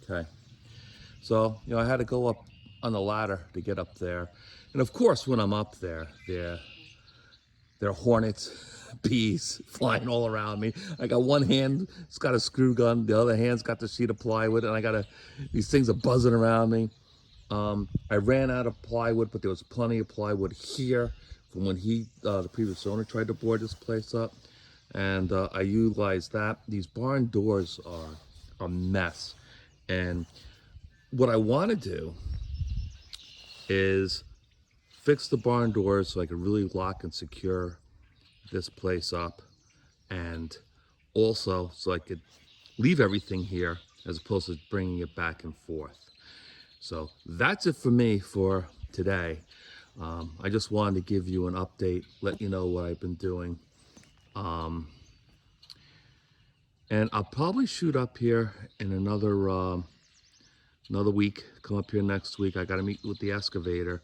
Okay. So, I had to go up on the ladder to get up there. And of course, when I'm up there, there are hornets, bees flying all around me. I got one hand, it's got a screw gun, the other hand's got the sheet of plywood, and these things are buzzing around me. I ran out of plywood, but there was plenty of plywood here from when the previous owner, tried to board this place up. And I utilized that. These barn doors are a mess. And what I want to do is fix the barn doors so I can really lock and secure this place up, and also so I could leave everything here as opposed to bringing it back and forth. So that's it for me for today. I just wanted to give you an update, let you know what I've been doing. And I'll probably shoot up here in another week, come up here next week. I got to meet with the excavator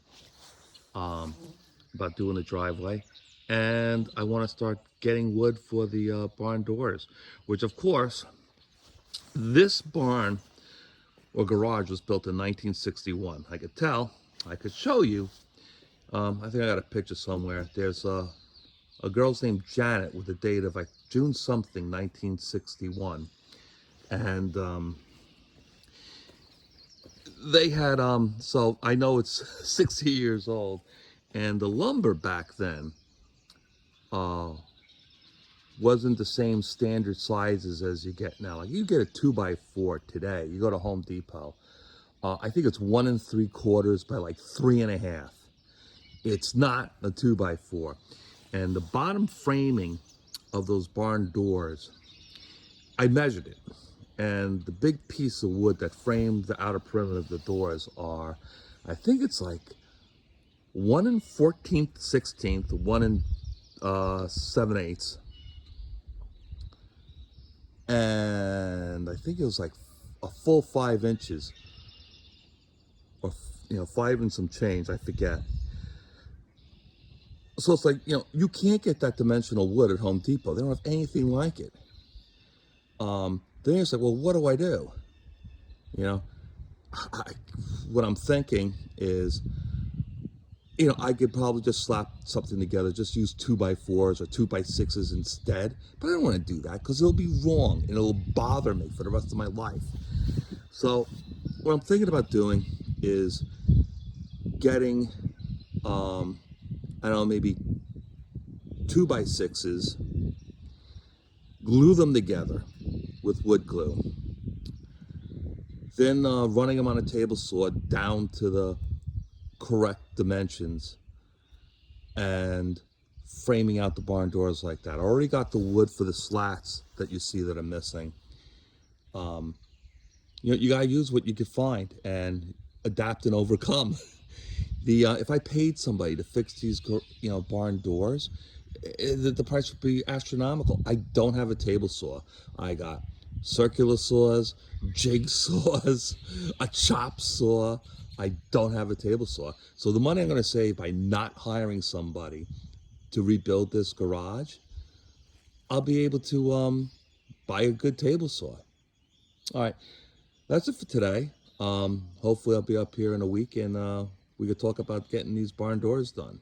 about doing the driveway. And I want to start getting wood for the barn doors, which of course, this barn or garage was built in 1961. I could tell, I could show you. I think I got a picture somewhere. There's a girl's named Janet with a date of like June something, 1961. And they had, so I know it's 60 years old. And the lumber back then wasn't the same standard sizes as you get now. Like you get a 2x4 today. You go to Home Depot. I think it's 1 3/4 by like 3.5. It's not a 2x4. And the bottom framing of those barn doors, I measured it. And the big piece of wood that framed the outer perimeter of the doors are, I think it's like 1 14th, 16th, 1 7/8. And I think it was like a full 5 inches, or 5 and some change, I forget. So it's like, you can't get that dimensional wood at Home Depot. They don't have anything like it. Then it's like, well, what do I do? What I'm thinking is, I could probably just slap something together, just use 2x4s or 2x6s instead. But I don't want to do that because it'll be wrong and it'll bother me for the rest of my life. So what I'm thinking about doing is getting, I don't know, maybe 2x6s, glue them together with wood glue, then running them on a table saw down to the correct dimensions and framing out the barn doors like that. I already got the wood for the slats that you see that are missing. You gotta use what you can find and adapt and overcome. If I paid somebody to fix these barn doors, the price would be astronomical. I don't have a table saw. I got circular saws, jigsaws, a chop saw. I don't have a table saw. So the money I'm going to save by not hiring somebody to rebuild this garage, I'll be able to buy a good table saw. All right, that's it for today. Hopefully I'll be up here in a week and we could talk about getting these barn doors done.